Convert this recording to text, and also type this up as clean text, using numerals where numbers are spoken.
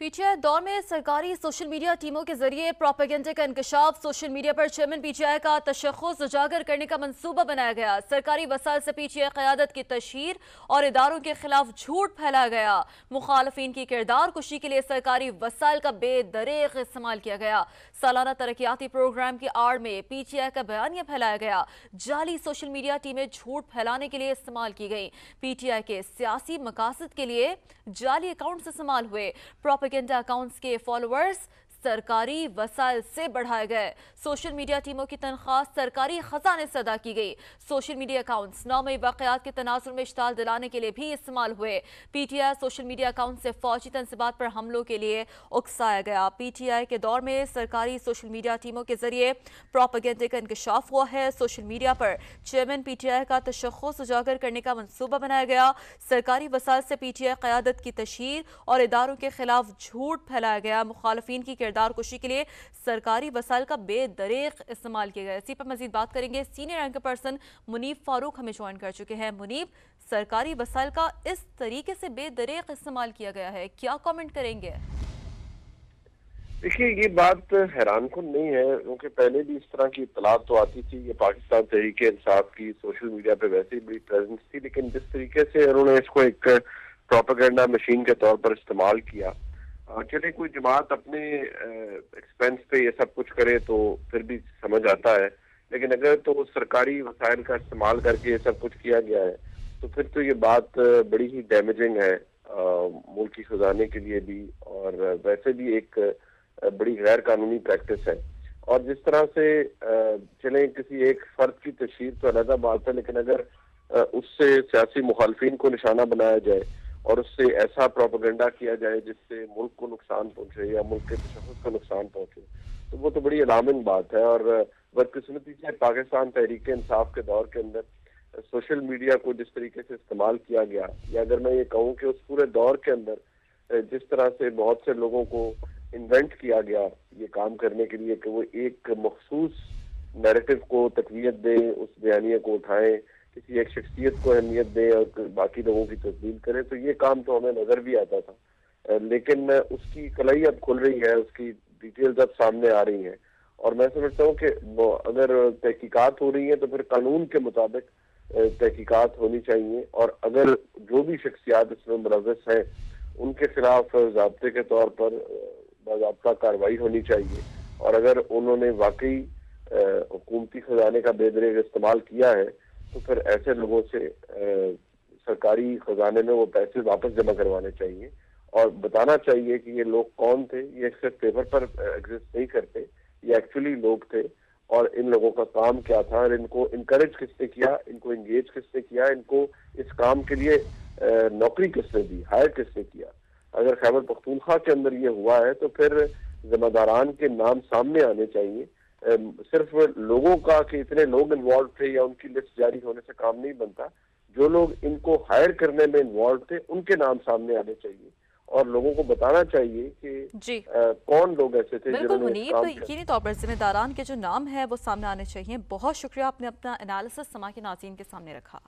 PTI दौर में सरकारी सोशल मीडिया टीमों के जरिए प्रोपेगेंडा का इंकशाफ, सोशल मीडिया पर चेयरमैन पीटीआई का तशख़्ख़ुस उजागर करने का मंसूबा बनाया गया। सरकारी वसाइल से पीटीआई क़यादत की तशहीर और इदारों के खिलाफ झूठ फैलाया गया। मुखालफिन की किरदार कुशी के लिए सरकारी वसाइल का बेदरीग इस्तेमाल किया गया। सालाना तरक्याती प्रोग्राम की आड़ में पीटीआई का बयानिया फैलाया गया। जाली सोशल मीडिया टीमें झूठ फैलाने के लिए इस्तेमाल की गई। पीटीआई के सियासी मकासद के लिए जाली अकाउंट्स इस्तेमाल हुए। प्रोपेगेंडा अकाउंट्स के फॉलोअर्स सरकारी वसाइल से बढ़ाए गए। सोशल मीडिया टीमों की तनख्वाह सरकारी खजाने से अदा की गई। सोशल मीडिया अकाउंट्स नौमई वाकयात के तनाजुर में इश्ताल दिलाने के लिए भी इस्तेमाल हुए। पीटीआई सोशल मीडिया अकाउंट से फौजी तंसीबात पर हमलों के लिए उकसाया गया। पीटीआई के दौर में सरकारी सोशल मीडिया टीमों के जरिए प्रोपेगेंडा का इंकशाफ हुआ है। सोशल मीडिया पर चेयरमैन पीटीआई का तशख़्ख़ुस उजागर करने का मंसूबा बनाया गया। सरकारी वसाइल से पीटीआई क़यादत की तशहीर और इदारों के खिलाफ झूठ फैलाया गया। मुखालफिन की किरदार कुशी के लिए सरकारी वसाइल का बेदरीग इस्तेमाल किया गया। इसी पर मजीद बात करेंगे। Senior anchor person Munib Farooq हमें ज्वाइन कर चुके हैं। मुनीब, सरकारी वसाइल का इस तरीके से बेदरीग इस्तेमाल किया गया है, क्या कमेंट करेंगे? देखिए, ये बात हैरान कुन नहीं है, क्योंकि पहले भी इस तरह की इत्तला तो आती थी। ये पाकिस्तान तहरीक-ए-इंसाफ की सोशल मीडिया पे वैसे ही बड़ी प्रेजेंस थी, लेकिन जिस तरीके से उन्होंने इसको एक प्रोपेगेंडा मशीन के तौर पर इस्तेमाल किया, चले कोई जमात अपने एक्सपेंस पे ये सब कुछ करे तो फिर भी समझ आता है, लेकिन अगर तो सरकारी वसाइल का इस्तेमाल करके ये सब कुछ किया गया है तो फिर तो ये बात बड़ी ही डैमेजिंग है मुल्क की खजाने के लिए भी, और वैसे भी एक बड़ी गैर कानूनी प्रैक्टिस है। और जिस तरह से चले किसी एक फर्द की तशहीर तो अलग बात है, लेकिन अगर उससे सियासी मुखालफिन को निशाना बनाया जाए और उससे ऐसा प्रोपेगेंडा किया जाए जिससे मुल्क को नुकसान पहुंचे या मुल्क के तशख़्ख़ुस को नुकसान पहुंचे, तो वो तो बड़ी अलार्मिंग बात है। और बदकिस्मती से पाकिस्तान तहरीक-ए-इंसाफ के दौर के अंदर सोशल मीडिया को जिस तरीके से इस्तेमाल किया गया, या अगर मैं ये कहूँ कि उस पूरे दौर के अंदर जिस तरह से बहुत से लोगों को इन्वेंट किया गया ये काम करने के लिए कि वो एक मखसूस नैरेटिव को तक़वियत दें, उस बयानिया को उठाएं, किसी एक शख्सियत को अहमियत दें और बाकी लोगों की तस्दील करें, तो ये काम तो हमें नजर भी आता था। लेकिन उसकी कलाई अब खुल रही है, उसकी डिटेल्स अब सामने आ रही हैं, और मैं समझता हूँ कि अगर तहकीकात हो रही है तो फिर कानून के मुताबिक तहकीकात होनी चाहिए, और अगर जो भी शख्सियात इसमें मुलव्वस हैं उनके खिलाफ ज़ाब्ते के तौर पर बाज़ाब्ता कार्रवाई होनी चाहिए। और अगर उन्होंने वाकई हुकूमती खजाने का बेदरीग इस्तेमाल किया है तो फिर ऐसे लोगों से सरकारी खजाने में वो पैसे वापस जमा करवाने चाहिए और बताना चाहिए कि ये लोग कौन थे। ये सिर्फ पेपर पर एग्जिस्ट नहीं करते, ये एक्चुअली लोग थे, और इन लोगों का काम क्या था, और इनको इनकरेज किसने किया, इनको एंगेज किसने किया, इनको इस काम के लिए नौकरी किसने दी, हायर किसने किया। अगर खैबर पख्तूनख्वा के अंदर ये हुआ है तो फिर जिम्मेदारान के नाम सामने आने चाहिए। सिर्फ लोगों का कि इतने लोग इन्वॉल्व थे या उनकी लिस्ट जारी होने से काम नहीं बनता। जो लोग इनको हायर करने में इन्वॉल्व थे उनके नाम सामने आने चाहिए और लोगों को बताना चाहिए कि कौन लोग ऐसे थे बिल्कुल मुनीब, यकीनी तौर पर जिम्मेदारान के जो नाम है वो सामने आने चाहिए। बहुत शुक्रिया, आपने अपना एनालिसिस समा के नाज़रीन के सामने रखा।